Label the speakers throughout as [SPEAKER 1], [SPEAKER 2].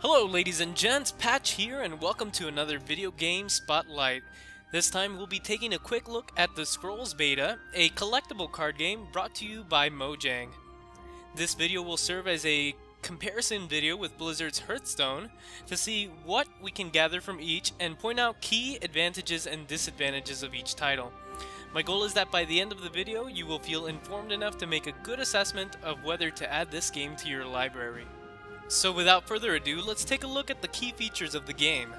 [SPEAKER 1] Hello ladies and gents, Patch here and welcome to another video game spotlight. This time we'll be taking a quick look at the Scrolls Beta, a collectible card game brought to you by Mojang. This video will serve as a comparison video with Blizzard's Hearthstone to see what we can gather from each and point out key advantages and disadvantages of each title. My goal is that by the end of the video you will feel informed enough to make a good assessment of whether to add this game to your library. So without further ado, let's take a look at the key features of the game.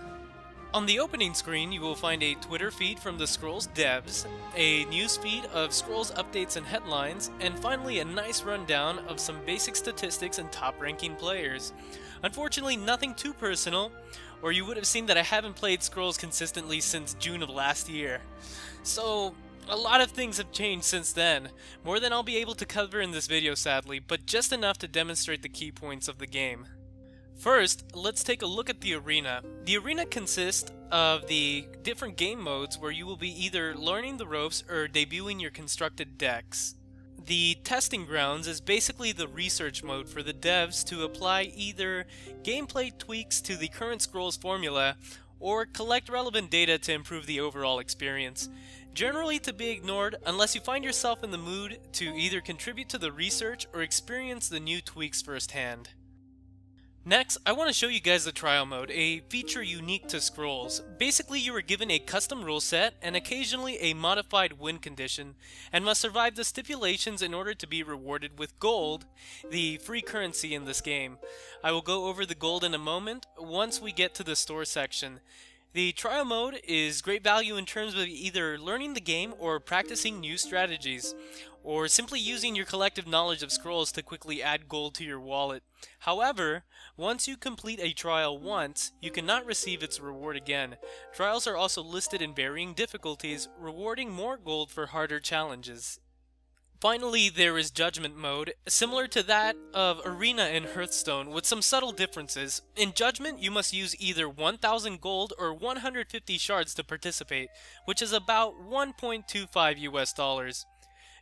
[SPEAKER 1] On the opening screen, you will find a Twitter feed from the Scrolls devs, a news feed of Scrolls updates and headlines, and finally a nice rundown of some basic statistics and top-ranking players. Unfortunately, nothing too personal, or you would have seen that I haven't played Scrolls consistently since June of last year. So, a lot of things have changed since then, more than I'll be able to cover in this video sadly, but just enough to demonstrate the key points of the game. First, let's take a look at the arena. The arena consists of the different game modes where you will be either learning the ropes or debuting your constructed decks. The testing grounds is basically the research mode for the devs to apply either gameplay tweaks to the current Scrolls formula or collect relevant data to improve the overall experience. Generally to be ignored unless you find yourself in the mood to either contribute to the research or experience the new tweaks firsthand. Next, I want to show you guys the trial mode, a feature unique to Scrolls. Basically, you are given a custom rule set and occasionally a modified win condition, and must survive the stipulations in order to be rewarded with gold, the free currency in this game. I will go over the gold in a moment once we get to the store section. The trial mode is great value in terms of either learning the game or practicing new strategies, or simply using your collective knowledge of Scrolls to quickly add gold to your wallet. However, once you complete a trial once, you cannot receive its reward again. Trials are also listed in varying difficulties, rewarding more gold for harder challenges. Finally, there is Judgment mode, similar to that of Arena in Hearthstone, with some subtle differences. In Judgment, you must use either 1,000 gold or 150 shards to participate, which is about $1.25 US.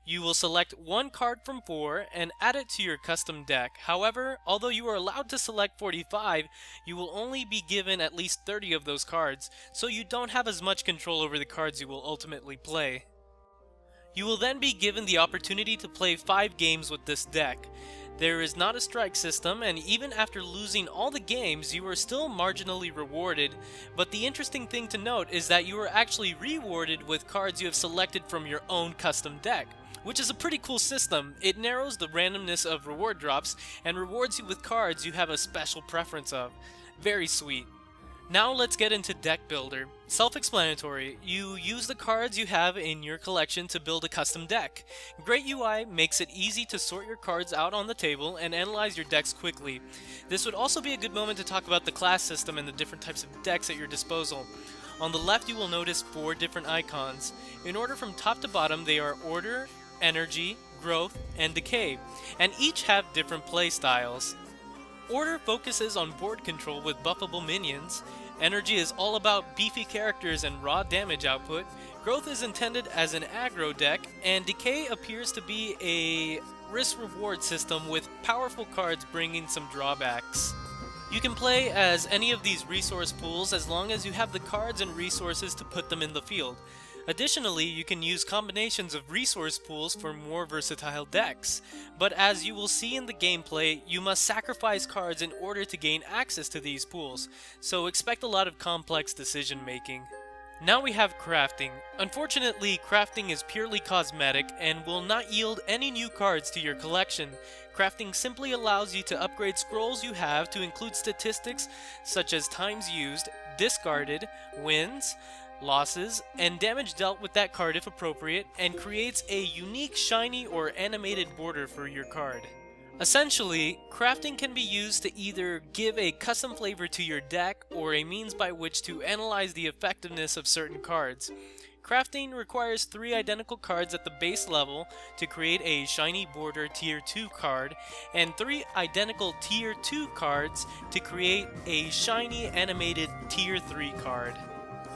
[SPEAKER 1] You will select one card from 4 and add it to your custom deck. However, although you are allowed to select 45, you will only be given at least 30 of those cards, so you don't have as much control over the cards you will ultimately play. You will then be given the opportunity to play 5 games with this deck. There is not a strike system, and even after losing all the games, you are still marginally rewarded, but the interesting thing to note is that you are actually rewarded with cards you have selected from your own custom deck, which is a pretty cool system. It narrows the randomness of reward drops and rewards you with cards you have a special preference of. Very sweet. Now let's get into Deck Builder. Self-explanatory, you use the cards you have in your collection to build a custom deck. Great UI makes it easy to sort your cards out on the table and analyze your decks quickly. This would also be a good moment to talk about the class system and the different types of decks at your disposal. On the left you will notice 4 different icons. In order from top to bottom they are Order, Energy, Growth, and Decay, and each have different play styles. Order focuses on board control with buffable minions, Energy is all about beefy characters and raw damage output, Growth is intended as an aggro deck, and Decay appears to be a risk-reward system with powerful cards bringing some drawbacks. You can play as any of these resource pools as long as you have the cards and resources to put them in the field. Additionally, you can use combinations of resource pools for more versatile decks, but as you will see in the gameplay, you must sacrifice cards in order to gain access to these pools, so expect a lot of complex decision making. Now we have crafting. Unfortunately, crafting is purely cosmetic and will not yield any new cards to your collection. Crafting simply allows you to upgrade scrolls you have to include statistics such as times used, discarded, wins, losses, and damage dealt with that card if appropriate, and creates a unique shiny or animated border for your card. Essentially, crafting can be used to either give a custom flavor to your deck or a means by which to analyze the effectiveness of certain cards. Crafting requires 3 identical cards at the base level to create a shiny border tier 2 card, and 3 identical tier 2 cards to create a shiny animated tier 3 card.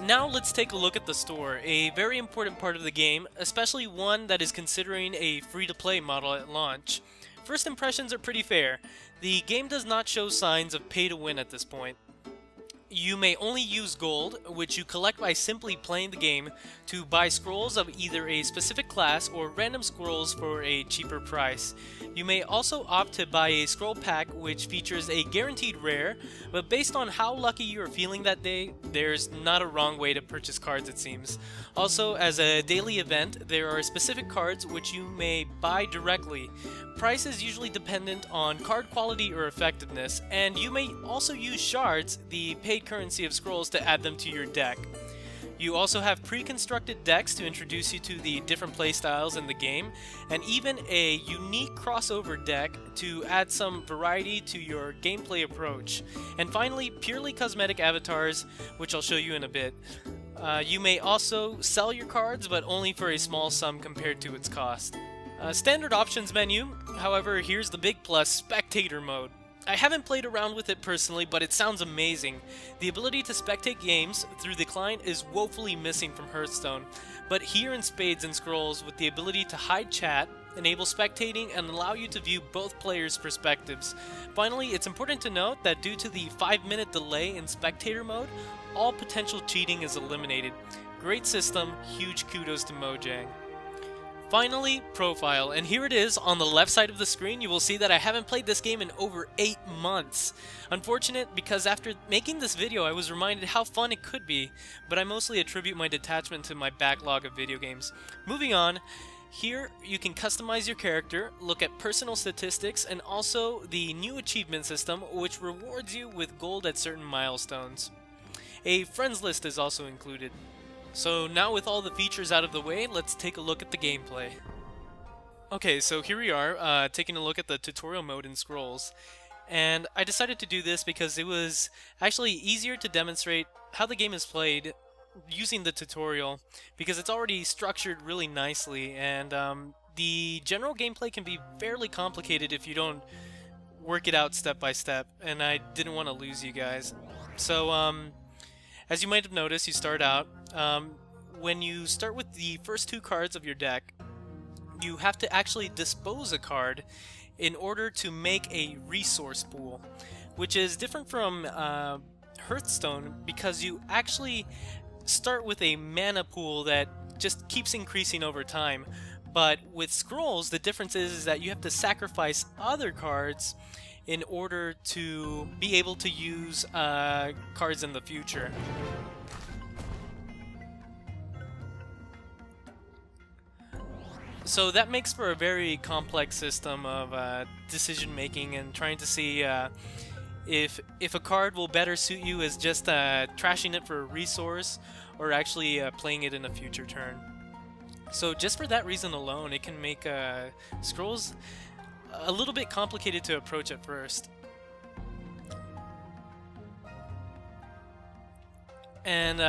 [SPEAKER 1] Now let's take a look at the store, a very important part of the game, especially one that is considering a free-to-play model at launch. First impressions are pretty fair. The game does not show signs of pay to win at this point. You may only use gold, which you collect by simply playing the game, to buy scrolls of either a specific class or random scrolls for a cheaper price. You may also opt to buy a scroll pack which features a guaranteed rare, but based on how lucky you are feeling that day, there's not a wrong way to purchase cards, it seems. Also, as a daily event, there are specific cards which you may buy directly. Price is usually dependent on card quality or effectiveness, and you may also use shards, the paid currency of scrolls, to add them to your deck. You also have pre-constructed decks to introduce you to the different playstyles in the game, and even a unique crossover deck to add some variety to your gameplay approach. And finally, purely cosmetic avatars, which I'll show you in a bit. You may also sell your cards, but only for a small sum compared to its cost. Standard options menu, however, here's the big plus: spectator mode. I haven't played around with it personally, but it sounds amazing. The ability to spectate games through the client is woefully missing from Hearthstone, but here in Spades and Scrolls, with the ability to hide chat, enable spectating, and allow you to view both players' perspectives. Finally, it's important to note that due to the 5-minute delay in spectator mode, all potential cheating is eliminated. Great system, huge kudos to Mojang. Finally, profile, and here it is on the left side of the screen. You will see that I haven't played this game in over 8 months. Unfortunate, because after making this video I was reminded how fun it could be, but I mostly attribute my detachment to my backlog of video games. Moving on, here you can customize your character, look at personal statistics, and also the new achievement system, which rewards you with gold at certain milestones. A friends list is also included. So now with all the features out of the way, let's take a look at the gameplay. Okay, so here we are, taking a look at the tutorial mode in Scrolls. And I decided to do this because it was actually easier to demonstrate how the game is played using the tutorial, because it's already structured really nicely, and the general gameplay can be fairly complicated if you don't work it out step by step, and I didn't want to lose you guys. So, as you might have noticed, you start out, when you start with the first 2 cards of your deck, you have to actually dispose a card in order to make a resource pool, which is different from Hearthstone, because you actually start with a mana pool that just keeps increasing over time. But with Scrolls, the difference is that you have to sacrifice other cards in order to be able to use cards in the future. So that makes for a very complex system of decision making and trying to see if a card will better suit you as just trashing it for a resource, or actually playing it in a future turn. So just for that reason alone, it can make Scrolls a little bit complicated to approach at first. And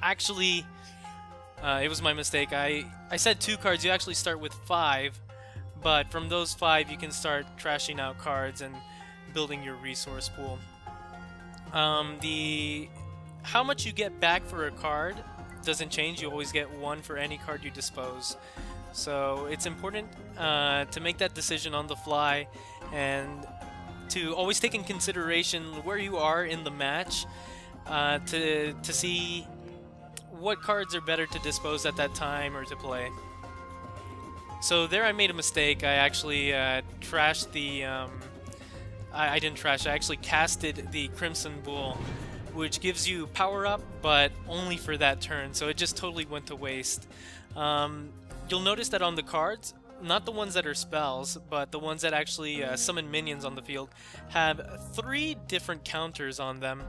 [SPEAKER 1] actually, it was my mistake. I said 2 cards. You actually start with 5, but from those 5 you can start trashing out cards and building your resource pool. How much you get back for a card doesn't change. You always get 1 for any card you dispose. So it's important to make that decision on the fly, and to always take in consideration where you are in the match, to see what cards are better to dispose at that time or to play. So there I made a mistake. I actually trashed the... I didn't trash, I actually casted the Crimson Bull, which gives you power up, but only for that turn, so it just totally went to waste. You'll notice that on the cards, not the ones that are spells, but the ones that actually summon minions on the field, have 3 different counters on them.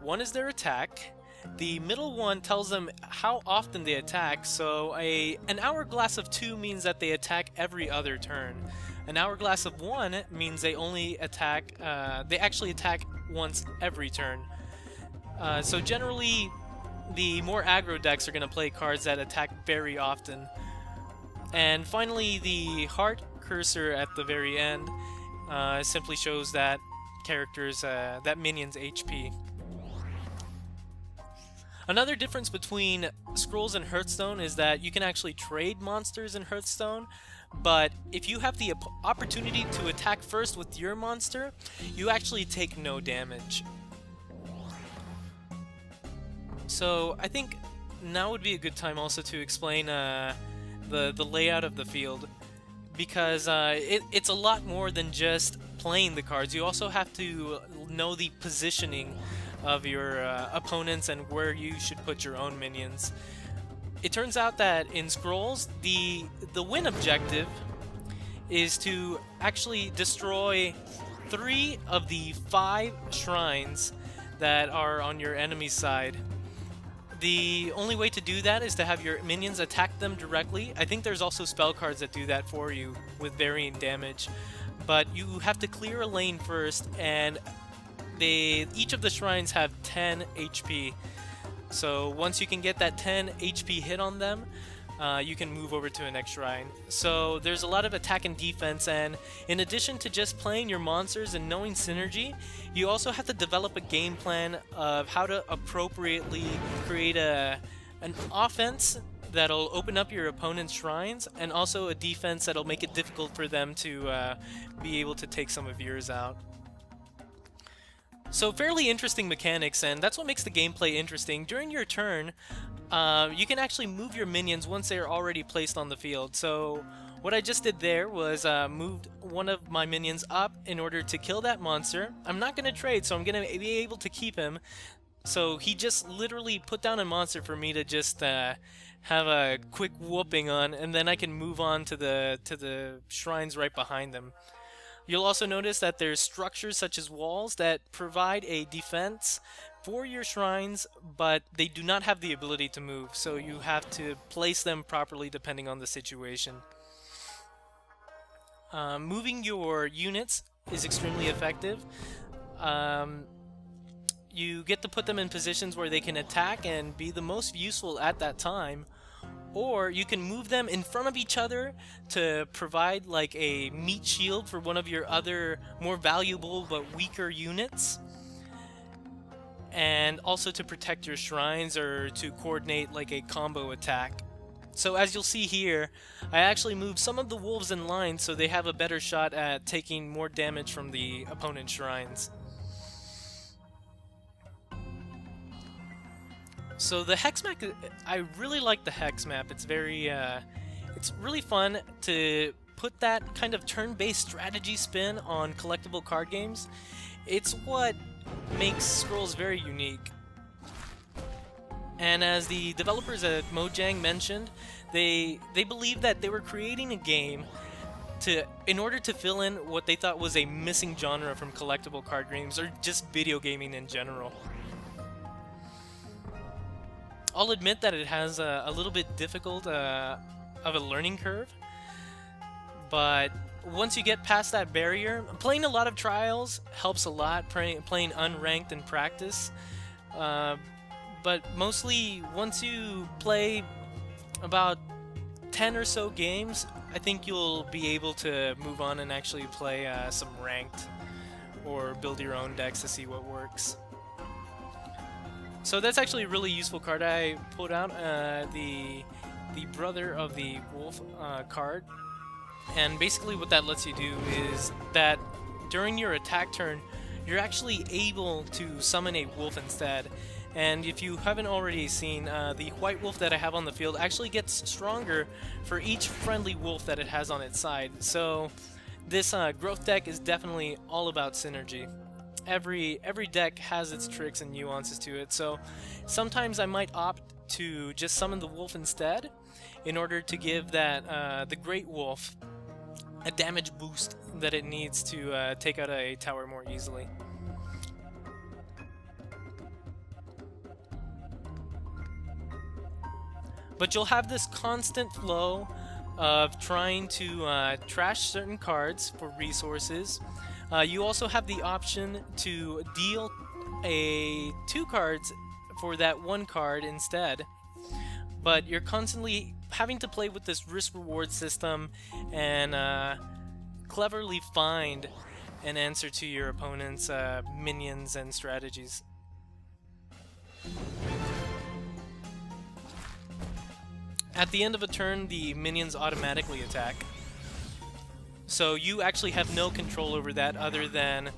[SPEAKER 1] One is their attack. The middle one tells them how often they attack, so an hourglass of 2 means that they attack every other turn. An hourglass of 1 means they only attack, they actually attack once every turn. So generally, the more aggro decks are going to play cards that attack very often. And finally, the heart cursor at the very end simply shows that that minion's HP. Another difference between Scrolls and Hearthstone is that you can actually trade monsters in Hearthstone, but if you have the opportunity to attack first with your monster, you actually take no damage. So I think now would be a good time also to explain the layout of the field, because it's a lot more than just playing the cards. You also have to know the positioning of your opponents and where you should put your own minions. It turns out that in Scrolls, the win objective is to actually destroy 3 of the 5 shrines that are on your enemy's side. The only way to do that is to have your minions attack them directly. I think there's also spell cards that do that for you with varying damage, but you have to clear a lane first, and each of the shrines have 10 HP. So once you can get that 10 HP hit on them, you can move over to the next shrine. So there's a lot of attack and defense, and in addition to just playing your monsters and knowing synergy, you also have to develop a game plan of how to appropriately create an offense that'll open up your opponent's shrines, and also a defense that'll make it difficult for them to be able to take some of yours out. So fairly interesting mechanics, and that's what makes the gameplay interesting. During your turn, you can actually move your minions once they're already placed on the field. So what I just did there was moved one of my minions up in order to kill that monster. I'm not going to trade, so I'm going to be able to keep him. So he just literally put down a monster for me to just have a quick whooping on, and then I can move on to the shrines right behind them. You'll also notice that there's structures such as walls that provide a defense for your shrines, but they do not have the ability to move, so you have to place them properly depending on the situation. Moving your units is extremely effective. You get to put them in positions where they can attack and be the most useful at that time, or you can move them in front of each other to provide like a meat shield for one of your other more valuable but weaker units, and also to protect your shrines or to coordinate like a combo attack. So as you'll see here, I actually moved some of the wolves in line so they have a better shot at taking more damage from the opponent's shrines. So the hex map, I really like the hex map. It's very, it's really fun to put that kind of turn-based strategy spin on collectible card games. It's what makes Scrolls very unique. And as the developers at Mojang mentioned, they believed that they were creating a game in order to fill in what they thought was a missing genre from collectible card games, or just video gaming in general. I'll admit that it has a little bit difficult of a learning curve, but once you get past that barrier, playing a lot of trials helps a lot, playing unranked in practice, but mostly once you play about 10 or so games, I think you'll be able to move on and actually play some ranked or build your own decks to see what works. So that's actually a really useful card. I pulled out the Brother of the Wolf card, and basically what that lets you do is that during your attack turn, you're actually able to summon a wolf instead. And if you haven't already seen, the white wolf that I have on the field actually gets stronger for each friendly wolf that it has on its side. So this growth deck is definitely all about synergy. Every deck has its tricks and nuances to it, so sometimes I might opt to just summon the wolf instead in order to give that the great wolf a damage boost that it needs to take out a tower more easily. But you'll have this constant flow of trying to trash certain cards for resources. You also have the option to deal 2 cards for that 1 card instead. But you're constantly having to play with this risk-reward system and cleverly find an answer to your opponent's minions and strategies. At the end of a turn, the minions automatically attack. So you actually have no control over that other than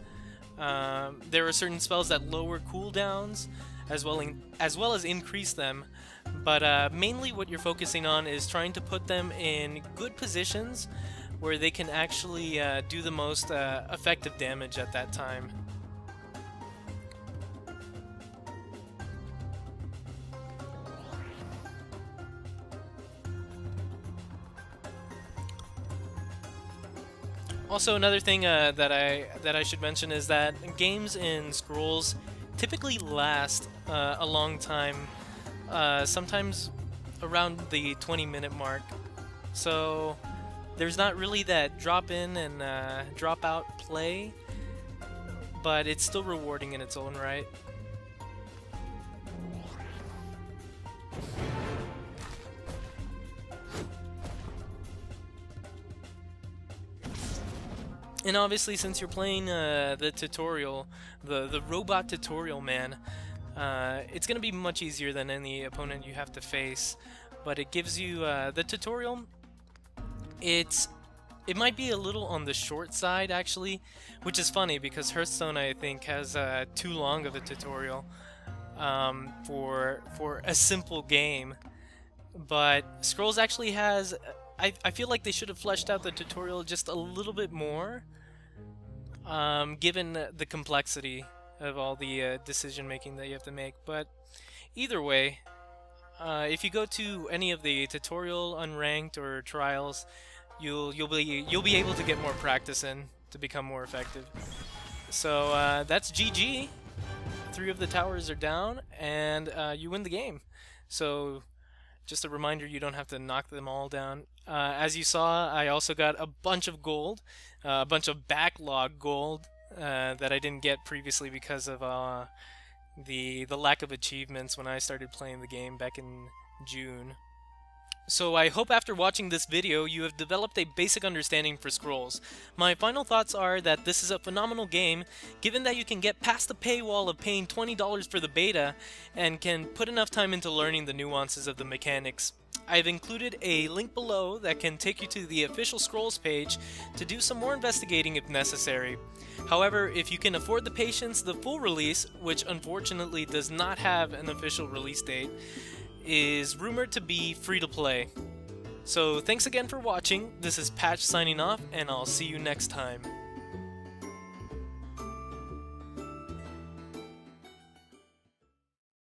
[SPEAKER 1] there are certain spells that lower cooldowns as well as increase them. But mainly what you're focusing on is trying to put them in good positions where they can actually do the most effective damage at that time. Also, another thing that I should mention is that games in Scrolls typically last a long time, sometimes around the 20-minute mark. So there's not really that drop in and drop out play, but it's still rewarding in its own right. And obviously, since you're playing the tutorial, the robot tutorial man, it's going to be much easier than any opponent you have to face. But it gives you the tutorial. It might be a little on the short side actually, which is funny because Hearthstone I think has too long of a tutorial for a simple game. But Scrolls actually has. I feel like they should have fleshed out the tutorial just a little bit more, given the complexity of all the decision making that you have to make. But either way, if you go to any of the tutorial, unranked, or trials, you'll be able to get more practice in to become more effective. So that's GG. 3 of the towers are down, and you win the game. So just a reminder, you don't have to knock them all down. As you saw, I also got a bunch of gold, a bunch of backlog gold that I didn't get previously because of the lack of achievements when I started playing the game back in June. So I hope after watching this video you have developed a basic understanding for Scrolls. My final thoughts are that this is a phenomenal game, given that you can get past the paywall of paying $20 for the beta and can put enough time into learning the nuances of the mechanics. I've included a link below that can take you to the official Scrolls page to do some more investigating if necessary. However, if you can afford the patience, the full release, which unfortunately does not have an official release date, is rumored to be free to play. So thanks again for watching. This is Patch signing off, and I'll see you next time.